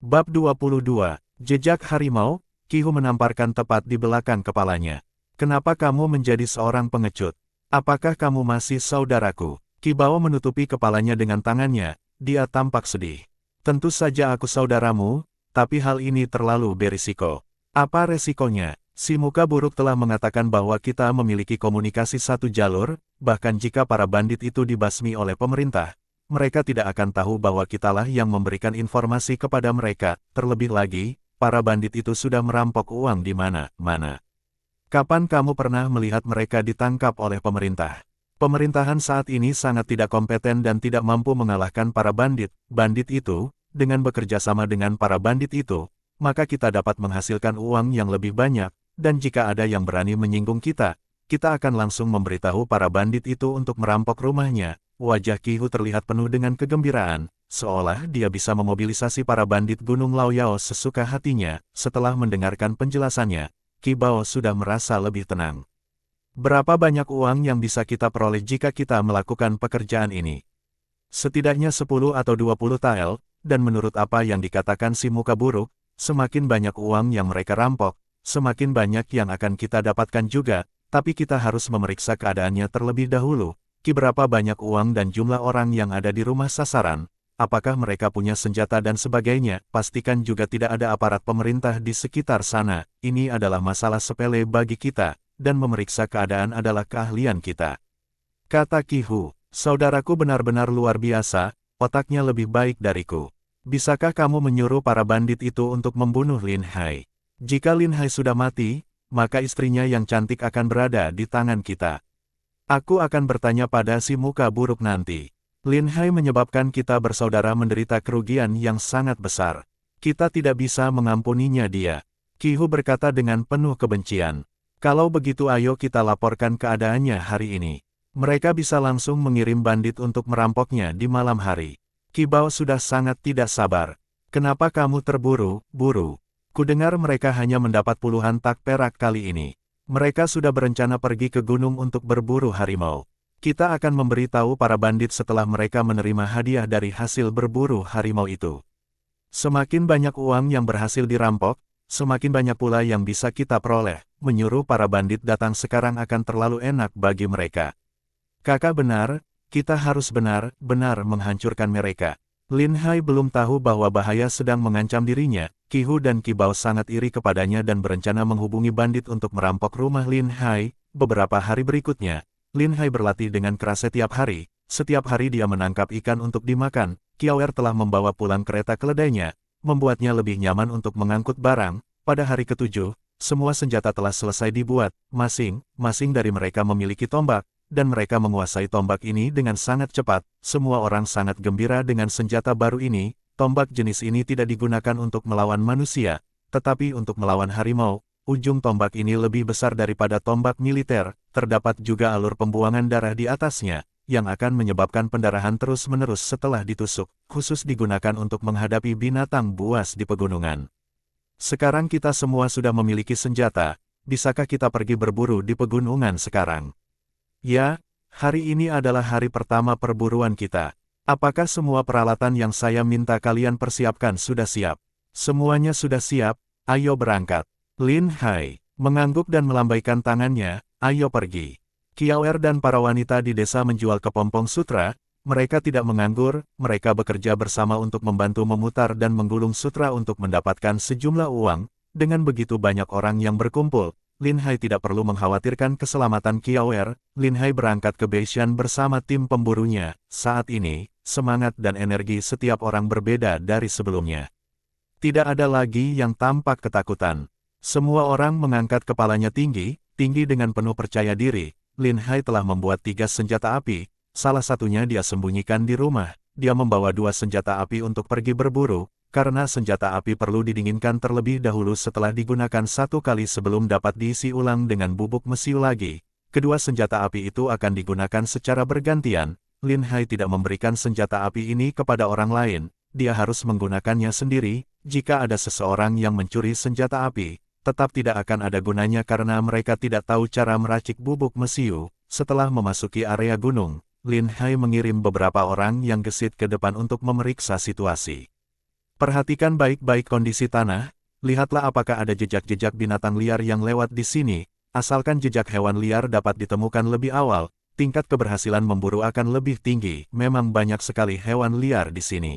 Bab 22, Jejak Harimau. Qihu menamparkan tepat di belakang kepalanya. Kenapa kamu menjadi seorang pengecut? Apakah kamu masih saudaraku? Qi Bao menutupi kepalanya dengan tangannya, dia tampak sedih. Tentu saja aku saudaramu, tapi hal ini terlalu berisiko. Apa resikonya? Si muka buruk telah mengatakan bahwa kita memiliki komunikasi satu jalur, bahkan jika para bandit itu dibasmi oleh pemerintah, mereka tidak akan tahu bahwa kitalah yang memberikan informasi kepada mereka. Terlebih lagi, para bandit itu sudah merampok uang di mana-mana. Kapan kamu pernah melihat mereka ditangkap oleh pemerintah? Pemerintahan saat ini sangat tidak kompeten dan tidak mampu mengalahkan para bandit. Bandit itu, dengan bekerja sama dengan para bandit itu, maka kita dapat menghasilkan uang yang lebih banyak, dan jika ada yang berani menyinggung kita, kita akan langsung memberitahu para bandit itu untuk merampok rumahnya. Wajah Qihu terlihat penuh dengan kegembiraan, seolah dia bisa memobilisasi para bandit Gunung Laoyao sesuka hatinya. Setelah mendengarkan penjelasannya, Qi Bao sudah merasa lebih tenang. Berapa banyak uang yang bisa kita peroleh jika kita melakukan pekerjaan ini? Setidaknya 10 atau 20 tael, dan menurut apa yang dikatakan si muka buruk, semakin banyak uang yang mereka rampok, semakin banyak yang akan kita dapatkan juga, tapi kita harus memeriksa keadaannya terlebih dahulu. Berapa banyak uang dan jumlah orang yang ada di rumah sasaran, apakah mereka punya senjata dan sebagainya, pastikan juga tidak ada aparat pemerintah di sekitar sana. Ini adalah masalah sepele bagi kita, dan memeriksa keadaan adalah keahlian kita. Kata Qihu, saudaraku benar-benar luar biasa, otaknya lebih baik dariku. Bisakah kamu menyuruh para bandit itu untuk membunuh Lin Hai? Jika Lin Hai sudah mati, maka istrinya yang cantik akan berada di tangan kita. Aku akan bertanya pada si muka buruk nanti. Lin Hai menyebabkan kita bersaudara menderita kerugian yang sangat besar. Kita tidak bisa mengampuninya dia. Qihu berkata dengan penuh kebencian. Kalau begitu ayo kita laporkan keadaannya hari ini. Mereka bisa langsung mengirim bandit untuk merampoknya di malam hari. Qi Bao sudah sangat tidak sabar. Kenapa kamu terburu-buru? Kudengar mereka hanya mendapat puluhan tak perak kali ini. Mereka sudah berencana pergi ke gunung untuk berburu harimau. Kita akan memberitahu para bandit setelah mereka menerima hadiah dari hasil berburu harimau itu. Semakin banyak uang yang berhasil dirampok, semakin banyak pula yang bisa kita peroleh. Menyuruh para bandit datang sekarang akan terlalu enak bagi mereka. Kakak benar, kita harus benar-benar menghancurkan mereka. Lin Hai belum tahu bahwa bahaya sedang mengancam dirinya. Qihu dan Qi Bao sangat iri kepadanya dan berencana menghubungi bandit untuk merampok rumah Lin Hai. Beberapa hari berikutnya, Lin Hai berlatih dengan keras setiap hari. Setiap hari dia menangkap ikan untuk dimakan. Qiaoer telah membawa pulang kereta keledainya, membuatnya lebih nyaman untuk mengangkut barang. Pada hari ke-7, semua senjata telah selesai dibuat. Masing-masing dari mereka memiliki tombak, dan mereka menguasai tombak ini dengan sangat cepat. Semua orang sangat gembira dengan senjata baru ini. Tombak jenis ini tidak digunakan untuk melawan manusia, tetapi untuk melawan harimau. Ujung tombak ini lebih besar daripada tombak militer. Terdapat juga alur pembuangan darah di atasnya, yang akan menyebabkan pendarahan terus-menerus setelah ditusuk, khusus digunakan untuk menghadapi binatang buas di pegunungan. Sekarang kita semua sudah memiliki senjata, bisakah kita pergi berburu di pegunungan sekarang? Ya, hari ini adalah hari pertama perburuan kita. Apakah semua peralatan yang saya minta kalian persiapkan sudah siap? Semuanya sudah siap, ayo berangkat. Lin Hai mengangguk dan melambaikan tangannya, ayo pergi. Qiaoer dan para wanita di desa menjual kepompong sutra. Mereka tidak menganggur, mereka bekerja bersama untuk membantu memutar dan menggulung sutra untuk mendapatkan sejumlah uang. Dengan begitu banyak orang yang berkumpul, Lin Hai tidak perlu mengkhawatirkan keselamatan Qiaoer. Lin Hai berangkat ke Beishan bersama tim pemburunya. Saat ini, semangat dan energi setiap orang berbeda dari sebelumnya. Tidak ada lagi yang tampak ketakutan. Semua orang mengangkat kepalanya tinggi dengan penuh percaya diri. Lin Hai telah membuat 3 senjata api, salah satunya dia sembunyikan di rumah. Dia membawa 2 senjata api untuk pergi berburu, karena senjata api perlu didinginkan terlebih dahulu setelah digunakan 1 kali sebelum dapat diisi ulang dengan bubuk mesiu lagi. Kedua senjata api itu akan digunakan secara bergantian. Lin Hai tidak memberikan senjata api ini kepada orang lain, dia harus menggunakannya sendiri. Jika ada seseorang yang mencuri senjata api, tetap tidak akan ada gunanya karena mereka tidak tahu cara meracik bubuk mesiu. Setelah memasuki area gunung, Lin Hai mengirim beberapa orang yang gesit ke depan untuk memeriksa situasi. Perhatikan baik-baik kondisi tanah, lihatlah apakah ada jejak-jejak binatang liar yang lewat di sini, asalkan jejak hewan liar dapat ditemukan lebih awal, tingkat keberhasilan memburu akan lebih tinggi. Memang banyak sekali hewan liar di sini.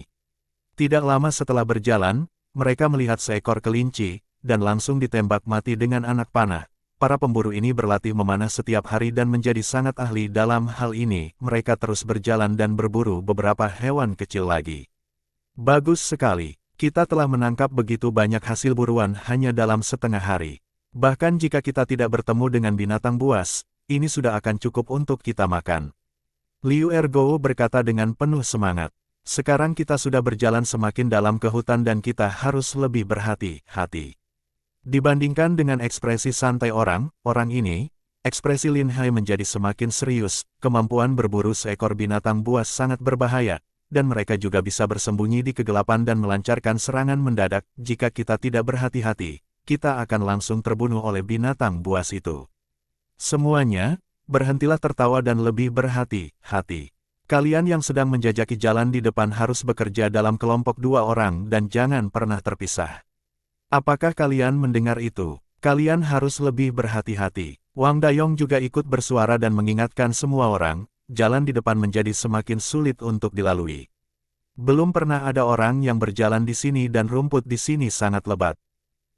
Tidak lama setelah berjalan, mereka melihat seekor kelinci, dan langsung ditembak mati dengan anak panah. Para pemburu ini berlatih memanah setiap hari dan menjadi sangat ahli dalam hal ini. Mereka terus berjalan dan berburu beberapa hewan kecil lagi. Bagus sekali, kita telah menangkap begitu banyak hasil buruan hanya dalam setengah hari. Bahkan jika kita tidak bertemu dengan binatang buas, ini sudah akan cukup untuk kita makan. Liu Ergo berkata dengan penuh semangat. Sekarang kita sudah berjalan semakin dalam ke hutan dan kita harus lebih berhati-hati. Dibandingkan dengan ekspresi santai orang ini, ekspresi Lin Hai menjadi semakin serius. Kemampuan berburu seekor binatang buas sangat berbahaya, dan mereka juga bisa bersembunyi di kegelapan dan melancarkan serangan mendadak. Jika kita tidak berhati-hati, kita akan langsung terbunuh oleh binatang buas itu. Semuanya, berhentilah tertawa dan lebih berhati-hati. Kalian yang sedang menjajaki jalan di depan harus bekerja dalam kelompok 2 orang dan jangan pernah terpisah. Apakah kalian mendengar itu? Kalian harus lebih berhati-hati. Wang Dayong juga ikut bersuara dan mengingatkan semua orang, jalan di depan menjadi semakin sulit untuk dilalui. Belum pernah ada orang yang berjalan di sini dan rumput di sini sangat lebat.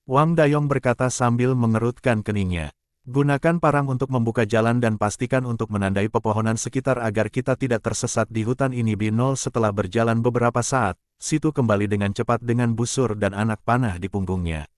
Wang Dayong berkata sambil mengerutkan keningnya. Gunakan parang untuk membuka jalan dan pastikan untuk menandai pepohonan sekitar agar kita tidak tersesat di hutan ini. B0 setelah berjalan beberapa saat, situ kembali dengan cepat dengan busur dan anak panah di punggungnya.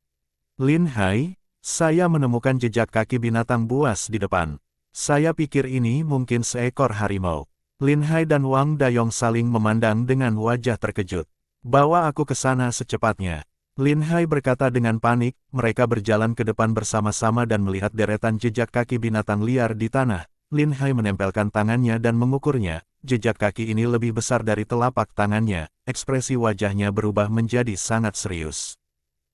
Lin Hai, saya menemukan jejak kaki binatang buas di depan. Saya pikir ini mungkin seekor harimau. Lin Hai dan Wang Dayong saling memandang dengan wajah terkejut. Bawa aku ke sana secepatnya. Lin Hai berkata dengan panik. Mereka berjalan ke depan bersama-sama dan melihat deretan jejak kaki binatang liar di tanah. Lin Hai menempelkan tangannya dan mengukurnya. Jejak kaki ini lebih besar dari telapak tangannya. Ekspresi wajahnya berubah menjadi sangat serius.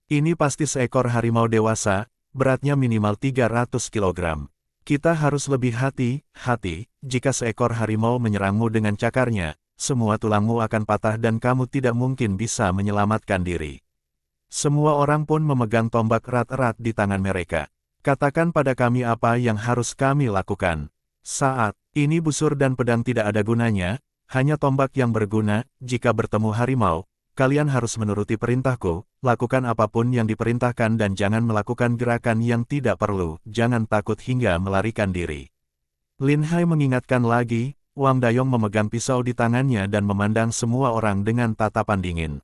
Ini pasti seekor harimau dewasa, beratnya minimal 300 kg. Kita harus lebih hati-hati. Jika seekor harimau menyerangmu dengan cakarnya, semua tulangmu akan patah dan kamu tidak mungkin bisa menyelamatkan diri. Semua orang pun memegang tombak erat-erat di tangan mereka. Katakan pada kami apa yang harus kami lakukan. Saat ini busur dan pedang tidak ada gunanya, hanya tombak yang berguna. Jika bertemu harimau, kalian harus menuruti perintahku, lakukan apapun yang diperintahkan dan jangan melakukan gerakan yang tidak perlu, jangan takut hingga melarikan diri. Lin Hai mengingatkan lagi. Wang Dayong memegang pisau di tangannya dan memandang semua orang dengan tatapan dingin.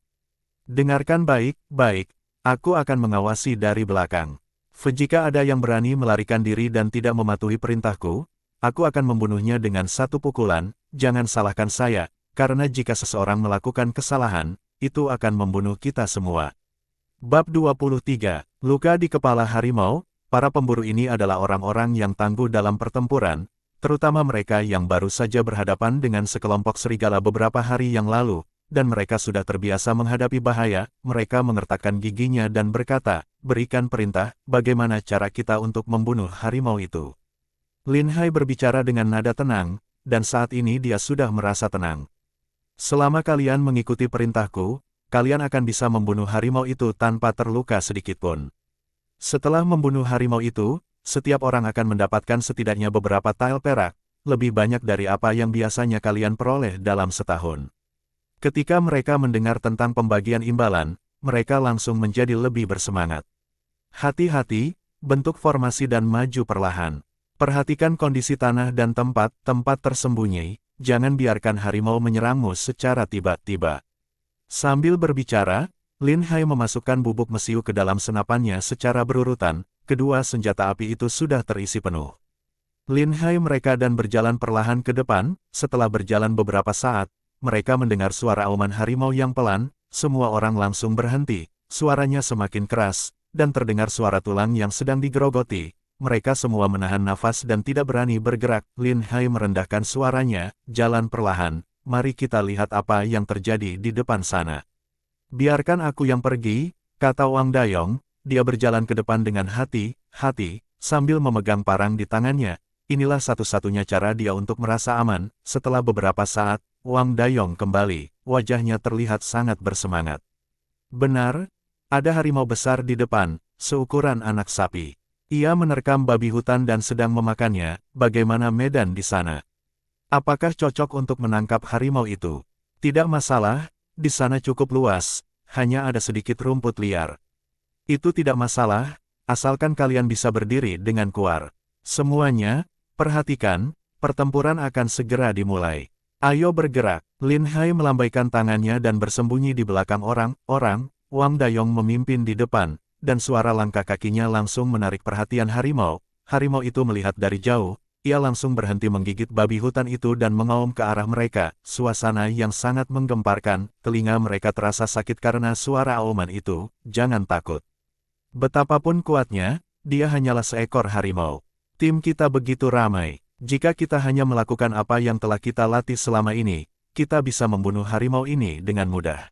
Dengarkan baik-baik, aku akan mengawasi dari belakang. Jika ada yang berani melarikan diri dan tidak mematuhi perintahku, aku akan membunuhnya dengan satu pukulan. Jangan salahkan saya, karena jika seseorang melakukan kesalahan, itu akan membunuh kita semua. Bab 23, Luka di Kepala Harimau. Para pemburu ini adalah orang-orang yang tangguh dalam pertempuran, terutama mereka yang baru saja berhadapan dengan sekelompok serigala beberapa hari yang lalu. Dan mereka sudah terbiasa menghadapi bahaya. Mereka mengertakkan giginya dan berkata, berikan perintah, bagaimana cara kita untuk membunuh harimau itu. Lin Hai berbicara dengan nada tenang, dan saat ini dia sudah merasa tenang. Selama kalian mengikuti perintahku, kalian akan bisa membunuh harimau itu tanpa terluka sedikitpun. Setelah membunuh harimau itu, setiap orang akan mendapatkan setidaknya beberapa tael perak, lebih banyak dari apa yang biasanya kalian peroleh dalam setahun. Ketika mereka mendengar tentang pembagian imbalan, mereka langsung menjadi lebih bersemangat. Hati-hati, bentuk formasi dan maju perlahan. Perhatikan kondisi tanah dan tempat tersembunyi, jangan biarkan harimau menyerangmu secara tiba-tiba. Sambil berbicara, Lin Hai memasukkan bubuk mesiu ke dalam senapannya secara berurutan. Kedua senjata api itu sudah terisi penuh. Lin Hai mereka dan berjalan perlahan ke depan. Setelah berjalan beberapa saat, mereka mendengar suara auman harimau yang pelan. Semua orang langsung berhenti. Suaranya semakin keras, dan terdengar suara tulang yang sedang digerogoti. Mereka semua menahan nafas dan tidak berani bergerak. Lin Hai merendahkan suaranya, jalan perlahan. Mari kita lihat apa yang terjadi di depan sana. Biarkan aku yang pergi, kata Wang Dayong. Dia berjalan ke depan dengan hati-hati, sambil memegang parang di tangannya. Inilah satu-satunya cara dia untuk merasa aman. Setelah beberapa saat, Wang Dayong kembali. Wajahnya terlihat sangat bersemangat. Benar, ada harimau besar di depan, seukuran anak sapi. Ia menerkam babi hutan dan sedang memakannya. Bagaimana medan di sana? Apakah cocok untuk menangkap harimau itu? Tidak masalah, di sana cukup luas, hanya ada sedikit rumput liar. Itu tidak masalah, asalkan kalian bisa berdiri dengan kuat. Semuanya, perhatikan, pertempuran akan segera dimulai. Ayo bergerak. Lin Hai melambaikan tangannya dan bersembunyi di belakang orang-orang. Wang Dayong memimpin di depan, dan suara langkah kakinya langsung menarik perhatian harimau. Harimau itu melihat dari jauh, ia langsung berhenti menggigit babi hutan itu dan mengaum ke arah mereka. Suasana yang sangat menggemparkan, telinga mereka terasa sakit karena suara auman itu. Jangan takut. Betapapun kuatnya, dia hanyalah seekor harimau. Tim kita begitu ramai. Jika kita hanya melakukan apa yang telah kita latih selama ini, kita bisa membunuh harimau ini dengan mudah.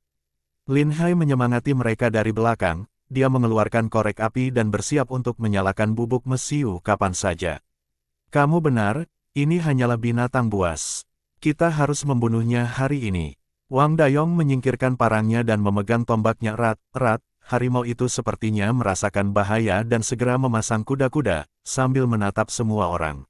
Lin Hai menyemangati mereka dari belakang, dia mengeluarkan korek api dan bersiap untuk menyalakan bubuk mesiu kapan saja. Kamu benar, ini hanyalah binatang buas. Kita harus membunuhnya hari ini. Wang Dayong menyingkirkan parangnya dan memegang tombaknya erat-erat. Harimau itu sepertinya merasakan bahaya dan segera memasang kuda-kuda, sambil menatap semua orang.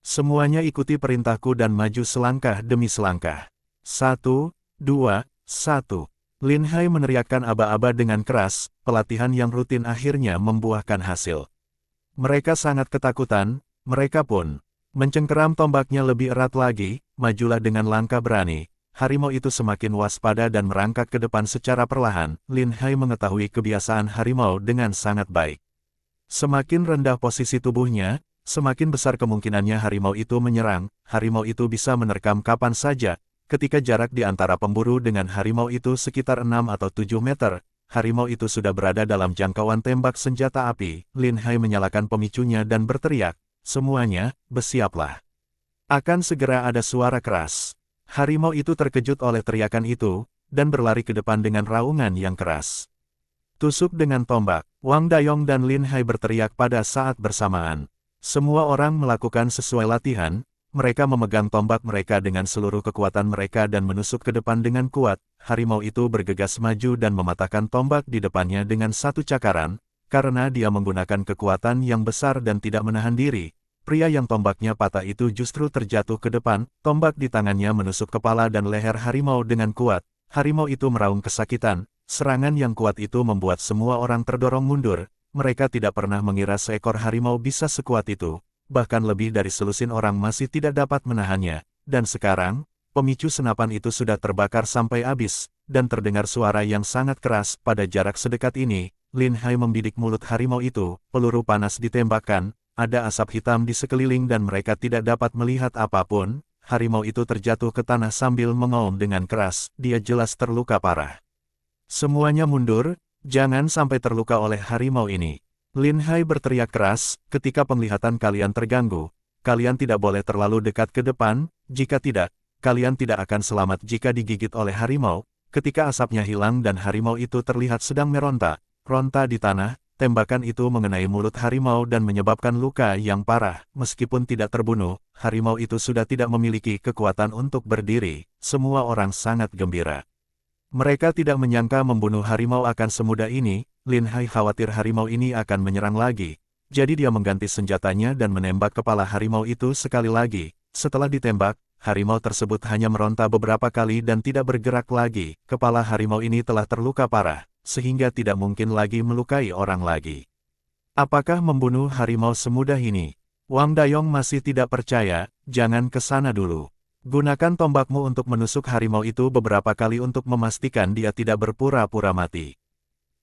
Semuanya ikuti perintahku dan maju selangkah demi selangkah. 1, 2, 1. Lin Hai meneriakkan aba-aba dengan keras, pelatihan yang rutin akhirnya membuahkan hasil. Mereka sangat ketakutan, mereka pun mencengkeram tombaknya lebih erat lagi, majulah dengan langkah berani. Harimau itu semakin waspada dan merangkak ke depan secara perlahan. Lin Hai mengetahui kebiasaan harimau dengan sangat baik. Semakin rendah posisi tubuhnya, semakin besar kemungkinannya harimau itu menyerang. Harimau itu bisa menerkam kapan saja. Ketika jarak di antara pemburu dengan harimau itu sekitar 6 atau 7 meter, harimau itu sudah berada dalam jangkauan tembak senjata api. Lin Hai menyalakan pemicunya dan berteriak, "Semuanya, bersiaplah." Akan segera ada suara keras. Harimau itu terkejut oleh teriakan itu, dan berlari ke depan dengan raungan yang keras. Tusuk dengan tombak. Wang Dayong dan Lin Hai berteriak pada saat bersamaan. Semua orang melakukan sesuai latihan. Mereka memegang tombak mereka dengan seluruh kekuatan mereka dan menusuk ke depan dengan kuat. Harimau itu bergegas maju dan mematahkan tombak di depannya dengan satu cakaran, karena dia menggunakan kekuatan yang besar dan tidak menahan diri. Pria yang tombaknya patah itu justru terjatuh ke depan, tombak di tangannya menusuk kepala dan leher harimau dengan kuat. Harimau itu meraung kesakitan, serangan yang kuat itu membuat semua orang terdorong mundur. Mereka tidak pernah mengira seekor harimau bisa sekuat itu. Bahkan lebih dari selusin orang masih tidak dapat menahannya, dan sekarang, pemicu senapan itu sudah terbakar sampai habis, dan terdengar suara yang sangat keras. Pada jarak sedekat ini, Lin Hai membidik mulut harimau itu, peluru panas ditembakkan, ada asap hitam di sekeliling dan mereka tidak dapat melihat apapun. Harimau itu terjatuh ke tanah sambil mengaum dengan keras, dia jelas terluka parah. Semuanya mundur, jangan sampai terluka oleh harimau ini. Lin Hai berteriak keras, ketika penglihatan kalian terganggu, kalian tidak boleh terlalu dekat ke depan, jika tidak, kalian tidak akan selamat jika digigit oleh harimau. Ketika asapnya hilang dan harimau itu terlihat sedang meronta di tanah, tembakan itu mengenai mulut harimau dan menyebabkan luka yang parah. Meskipun tidak terbunuh, harimau itu sudah tidak memiliki kekuatan untuk berdiri. Semua orang sangat gembira. Mereka tidak menyangka membunuh harimau akan semudah ini. Lin Hai khawatir harimau ini akan menyerang lagi. Jadi dia mengganti senjatanya dan menembak kepala harimau itu sekali lagi. Setelah ditembak, harimau tersebut hanya meronta beberapa kali dan tidak bergerak lagi. Kepala harimau ini telah terluka parah, sehingga tidak mungkin lagi melukai orang lagi. Apakah membunuh harimau semudah ini? Wang Dayong masih tidak percaya. Jangan ke sana dulu. Gunakan tombakmu untuk menusuk harimau itu beberapa kali untuk memastikan dia tidak berpura-pura mati.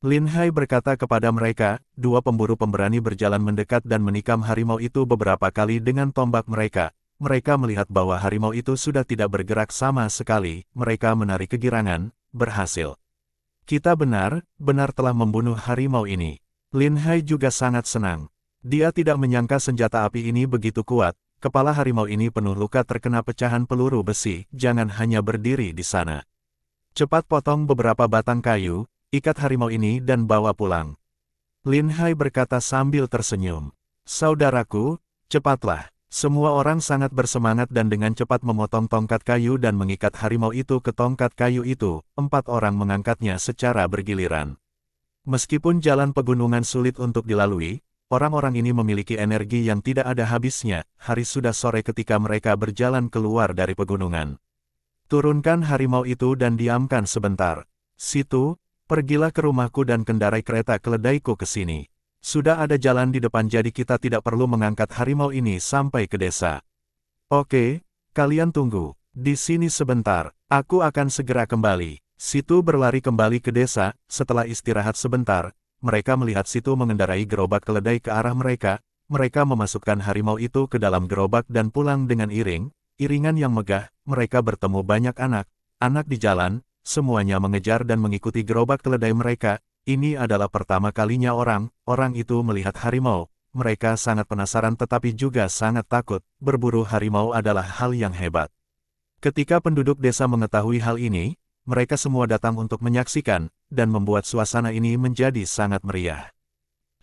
Lin Hai berkata kepada mereka. Dua pemburu pemberani berjalan mendekat dan menikam harimau itu beberapa kali dengan tombak mereka. Mereka melihat bahwa harimau itu sudah tidak bergerak sama sekali. Mereka menarik kegirangan. Berhasil. Kita benar-benar telah membunuh harimau ini. Lin Hai juga sangat senang. Dia tidak menyangka senjata api ini begitu kuat. Kepala harimau ini penuh luka terkena pecahan peluru besi. Jangan hanya berdiri di sana. Cepat potong beberapa batang kayu, ikat harimau ini dan bawa pulang. Lin Hai berkata sambil tersenyum. Saudaraku, cepatlah. Semua orang sangat bersemangat dan dengan cepat memotong tongkat kayu dan mengikat harimau itu ke tongkat kayu itu. 4 orang mengangkatnya secara bergiliran. Meskipun jalan pegunungan sulit untuk dilalui, orang-orang ini memiliki energi yang tidak ada habisnya. Hari sudah sore ketika mereka berjalan keluar dari pegunungan. Turunkan harimau itu dan diamkan sebentar. Situ, pergilah ke rumahku dan kendarai kereta keledaiku ke sini. Sudah ada jalan di depan jadi kita tidak perlu mengangkat harimau ini sampai ke desa. Oke, kalian tunggu. Di sini sebentar, aku akan segera kembali. Situ berlari kembali ke desa. Setelah istirahat sebentar, mereka melihat Situ mengendarai gerobak keledai ke arah mereka. Mereka memasukkan harimau itu ke dalam gerobak dan pulang dengan iringan yang megah. Mereka bertemu banyak anak di jalan, semuanya mengejar dan mengikuti gerobak keledai mereka. Ini adalah pertama kalinya orang itu melihat harimau. Mereka sangat penasaran tetapi juga sangat takut. Berburu harimau adalah hal yang hebat. Ketika penduduk desa mengetahui hal ini, mereka semua datang untuk menyaksikan, dan membuat suasana ini menjadi sangat meriah.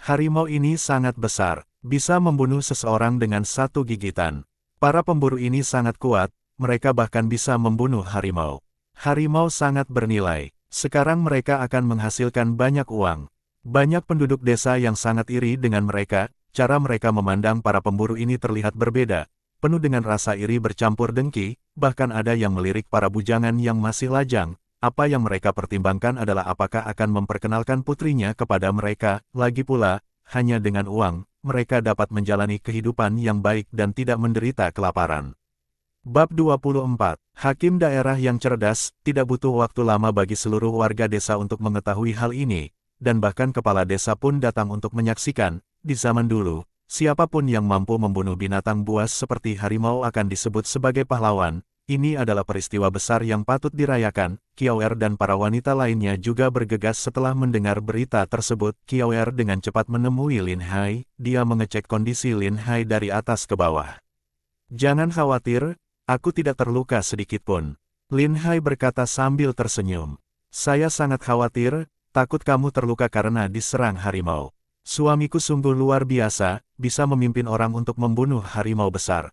Harimau ini sangat besar, bisa membunuh seseorang dengan satu gigitan. Para pemburu ini sangat kuat, mereka bahkan bisa membunuh harimau. Harimau sangat bernilai. Sekarang mereka akan menghasilkan banyak uang. Banyak penduduk desa yang sangat iri dengan mereka. Cara mereka memandang para pemburu ini terlihat berbeda, penuh dengan rasa iri bercampur dengki, bahkan ada yang melirik para bujangan yang masih lajang. Apa yang mereka pertimbangkan adalah apakah akan memperkenalkan putrinya kepada mereka. Lagi pula, hanya dengan uang, mereka dapat menjalani kehidupan yang baik dan tidak menderita kelaparan. Bab 24. Hakim daerah yang cerdas. Tidak butuh waktu lama bagi seluruh warga desa untuk mengetahui hal ini, dan bahkan kepala desa pun datang untuk menyaksikan. Di zaman dulu, siapapun yang mampu membunuh binatang buas seperti harimau akan disebut sebagai pahlawan. Ini adalah peristiwa besar yang patut dirayakan. Kiawer dan para wanita lainnya juga bergegas setelah mendengar berita tersebut. Kiawer dengan cepat menemui Lin Hai. Dia mengecek kondisi Lin Hai dari atas ke bawah. Jangan khawatir. Aku tidak terluka sedikitpun. Lin Hai berkata sambil tersenyum. Saya sangat khawatir, takut kamu terluka karena diserang harimau. Suamiku sungguh luar biasa, bisa memimpin orang untuk membunuh harimau besar.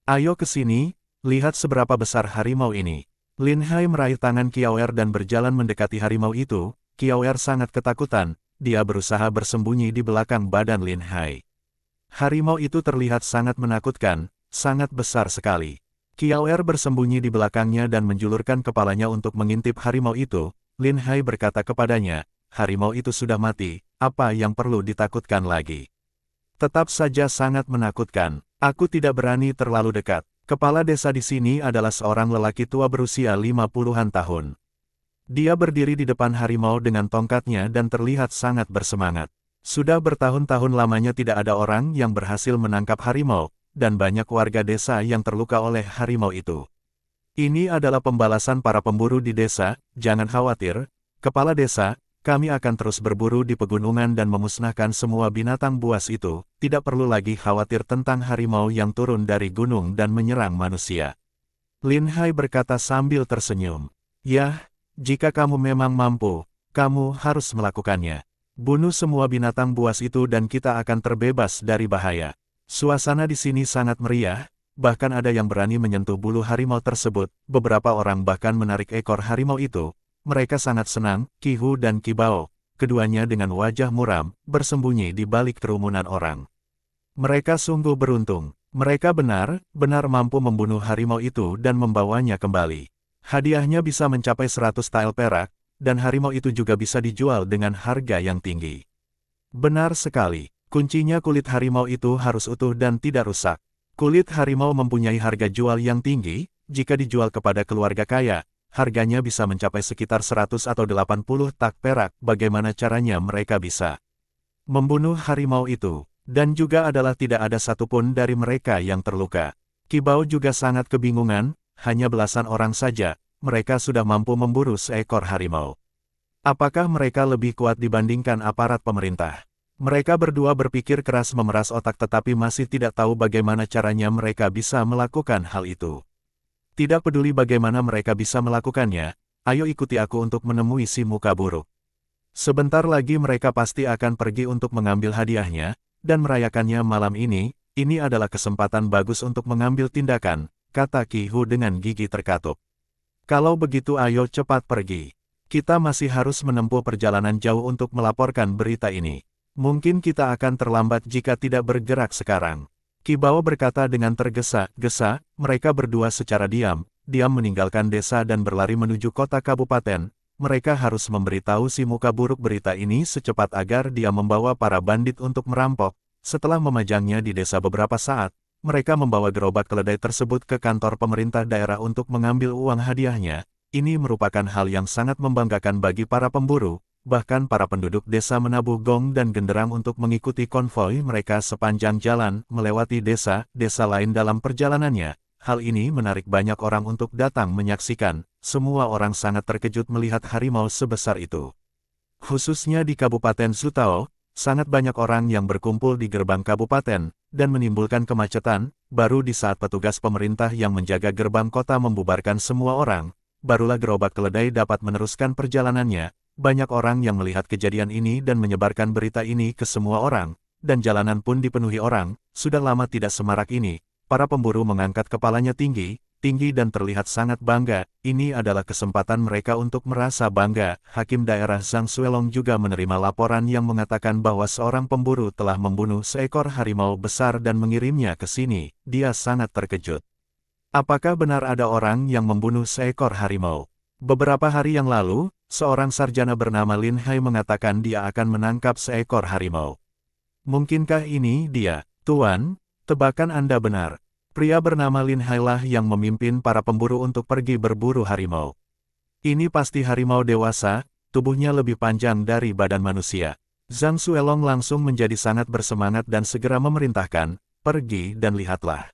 Ayo ke sini, lihat seberapa besar harimau ini. Lin Hai meraih tangan Kiawer dan berjalan mendekati harimau itu. Kiawer sangat ketakutan, dia berusaha bersembunyi di belakang badan Lin Hai. Harimau itu terlihat sangat menakutkan, sangat besar sekali. Kiawer bersembunyi di belakangnya dan menjulurkan kepalanya untuk mengintip harimau itu. Lin Hai berkata kepadanya, harimau itu sudah mati, apa yang perlu ditakutkan lagi? Tetap saja sangat menakutkan, aku tidak berani terlalu dekat. Kepala desa di sini adalah seorang lelaki tua berusia 50-an tahun. Dia berdiri di depan harimau dengan tongkatnya dan terlihat sangat bersemangat. Sudah bertahun-tahun lamanya tidak ada orang yang berhasil menangkap harimau, dan banyak warga desa yang terluka oleh harimau itu. Ini adalah pembalasan para pemburu di desa. Jangan khawatir, kepala desa, kami akan terus berburu di pegunungan dan memusnahkan semua binatang buas itu. Tidak perlu lagi khawatir tentang harimau yang turun dari gunung dan menyerang manusia. Lin Hai berkata sambil tersenyum. Yah, jika kamu memang mampu, kamu harus melakukannya. Bunuh semua binatang buas itu dan kita akan terbebas dari bahaya. Suasana di sini sangat meriah, bahkan ada yang berani menyentuh bulu harimau tersebut. Beberapa orang bahkan menarik ekor harimau itu. Mereka sangat senang. Qi Hu dan Qi Bao, keduanya dengan wajah muram, bersembunyi di balik kerumunan orang. Mereka sungguh beruntung. Mereka benar-benar mampu membunuh harimau itu dan membawanya kembali. Hadiahnya bisa mencapai 100 tael perak, dan harimau itu juga bisa dijual dengan harga yang tinggi. Benar sekali. Kuncinya kulit harimau itu harus utuh dan tidak rusak. Kulit harimau mempunyai harga jual yang tinggi. Jika dijual kepada keluarga kaya, harganya bisa mencapai sekitar 100 atau 80 tak perak. Bagaimana caranya mereka bisa membunuh harimau itu? Dan juga adalah tidak ada satupun dari mereka yang terluka. Qi Bao juga sangat kebingungan, hanya belasan orang saja, mereka sudah mampu memburu seekor harimau. Apakah mereka lebih kuat dibandingkan aparat pemerintah? Mereka berdua berpikir keras memeras otak tetapi masih tidak tahu bagaimana caranya mereka bisa melakukan hal itu. Tidak peduli bagaimana mereka bisa melakukannya, ayo ikuti aku untuk menemui si muka buruk. Sebentar lagi mereka pasti akan pergi untuk mengambil hadiahnya, dan merayakannya malam ini. ini adalah kesempatan bagus untuk mengambil tindakan, kata Qi Hu dengan gigi terkatup. Kalau begitu ayo cepat pergi. Kita masih harus menempuh perjalanan jauh untuk melaporkan berita ini. Mungkin kita akan terlambat jika tidak bergerak sekarang. Qi Bao berkata dengan tergesa-gesa, mereka berdua secara diam meninggalkan desa dan berlari menuju kota kabupaten. Mereka harus memberitahu si muka buruk berita ini secepat agar dia membawa para bandit untuk merampok. Setelah memajangnya di desa beberapa saat, mereka membawa gerobak keledai tersebut ke kantor pemerintah daerah untuk mengambil uang hadiahnya. Ini merupakan hal yang sangat membanggakan bagi para pemburu, bahkan para penduduk desa menabuh gong dan genderang untuk mengikuti konvoi mereka sepanjang jalan, melewati desa-desa lain dalam perjalanannya. Hal ini menarik banyak orang untuk datang menyaksikan. Semua orang sangat terkejut melihat harimau sebesar itu. Khususnya di Kabupaten Zutao, sangat banyak orang yang berkumpul di gerbang kabupaten, dan menimbulkan kemacetan. Baru di saat petugas pemerintah yang menjaga gerbang kota membubarkan semua orang, barulah gerobak keledai dapat meneruskan perjalanannya. Banyak orang yang melihat kejadian ini dan menyebarkan berita ini ke semua orang, dan jalanan pun dipenuhi orang. Sudah lama tidak semarak ini. Para pemburu mengangkat kepalanya tinggi dan terlihat sangat bangga. Ini adalah kesempatan mereka untuk merasa bangga. Hakim daerah Zhang Suelong juga menerima laporan yang mengatakan bahwa seorang pemburu telah membunuh seekor harimau besar dan mengirimnya ke sini. Dia sangat terkejut. Apakah benar ada orang yang membunuh seekor harimau? Beberapa hari yang lalu, seorang sarjana bernama Lin Hai mengatakan dia akan menangkap seekor harimau. Mungkinkah ini dia, Tuan? Tebakan Anda benar. Pria bernama Lin Hai lah yang memimpin para pemburu untuk pergi berburu harimau. Ini pasti harimau dewasa, tubuhnya lebih panjang dari badan manusia. Zhang Suelong langsung menjadi sangat bersemangat dan segera memerintahkan, pergi dan lihatlah.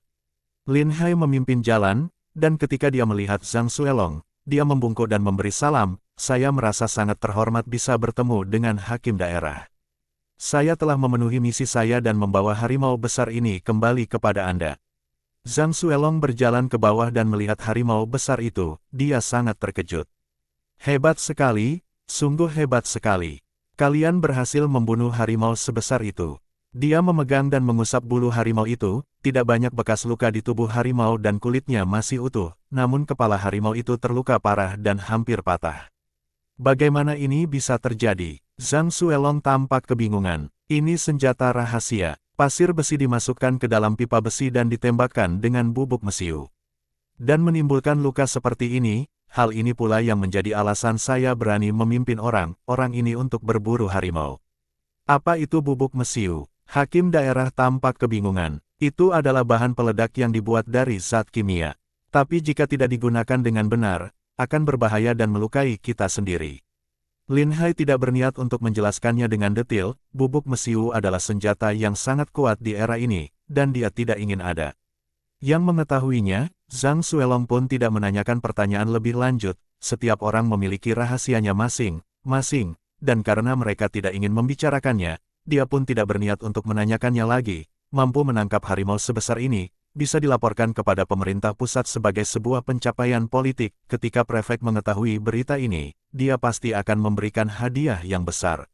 Lin Hai memimpin jalan, dan ketika dia melihat Zhang Suelong, dia membungkuk dan memberi salam. Saya merasa sangat terhormat bisa bertemu dengan hakim daerah. Saya telah memenuhi misi saya dan membawa harimau besar ini kembali kepada Anda. Zhang Suelong berjalan ke bawah dan melihat harimau besar itu. Dia sangat terkejut. Hebat sekali, sungguh hebat sekali. Kalian berhasil membunuh harimau sebesar itu. Dia memegang dan mengusap bulu harimau itu. Tidak banyak bekas luka di tubuh harimau dan kulitnya masih utuh. Namun kepala harimau itu terluka parah dan hampir patah. Bagaimana ini bisa terjadi? Zhang Suelong tampak kebingungan. Ini senjata rahasia. Pasir besi dimasukkan ke dalam pipa besi dan ditembakkan dengan bubuk mesiu. Dan menimbulkan luka seperti ini, hal ini pula yang menjadi alasan saya berani memimpin orang ini untuk berburu harimau. Apa itu bubuk mesiu? Hakim daerah tampak kebingungan. Itu adalah bahan peledak yang dibuat dari zat kimia. Tapi jika tidak digunakan dengan benar, akan berbahaya dan melukai kita sendiri. Lin Hai tidak berniat untuk menjelaskannya dengan detail. Bubuk mesiu adalah senjata yang sangat kuat di era ini, dan dia tidak ingin ada. Yang mengetahuinya, Zhang Suelong pun tidak menanyakan pertanyaan lebih lanjut. Setiap orang memiliki rahasianya masing-masing, dan karena mereka tidak ingin membicarakannya, dia pun tidak berniat untuk menanyakannya lagi. Mampu menangkap harimau sebesar ini, bisa dilaporkan kepada pemerintah pusat sebagai sebuah pencapaian politik. Ketika prefek mengetahui berita ini, dia pasti akan memberikan hadiah yang besar.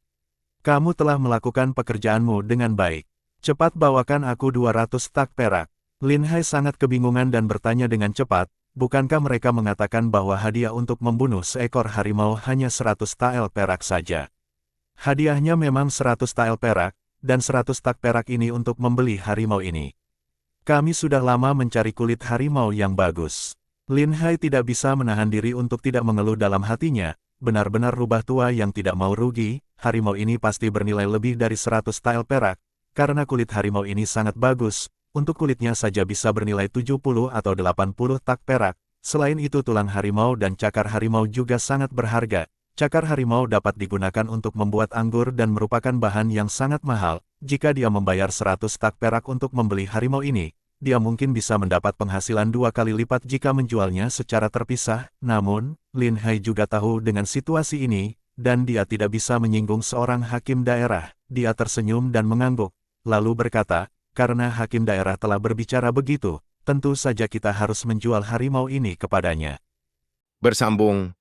Kamu telah melakukan pekerjaanmu dengan baik. Cepat bawakan aku 200 tak perak. Lin Hai sangat kebingungan dan bertanya dengan cepat, bukankah mereka mengatakan bahwa hadiah untuk membunuh seekor harimau hanya 100 tael perak saja? Hadiahnya memang 100 tael perak, dan 100 tak perak ini untuk membeli harimau ini. Kami sudah lama mencari kulit harimau yang bagus. Lin Hai tidak bisa menahan diri untuk tidak mengeluh dalam hatinya, benar-benar rubah tua yang tidak mau rugi. Harimau ini pasti bernilai lebih dari 100 tael perak, karena kulit harimau ini sangat bagus. Untuk kulitnya saja bisa bernilai 70 atau 80 tak perak. Selain itu tulang harimau dan cakar harimau juga sangat berharga. Cakar harimau dapat digunakan untuk membuat anggur dan merupakan bahan yang sangat mahal. Jika dia membayar 100 tak perak untuk membeli harimau ini, dia mungkin bisa mendapat penghasilan 2 kali lipat jika menjualnya secara terpisah. Namun, Lin Hai juga tahu dengan situasi ini, dan dia tidak bisa menyinggung seorang hakim daerah. Dia tersenyum dan mengangguk, lalu berkata, karena hakim daerah telah berbicara begitu, tentu saja kita harus menjual harimau ini kepadanya. Bersambung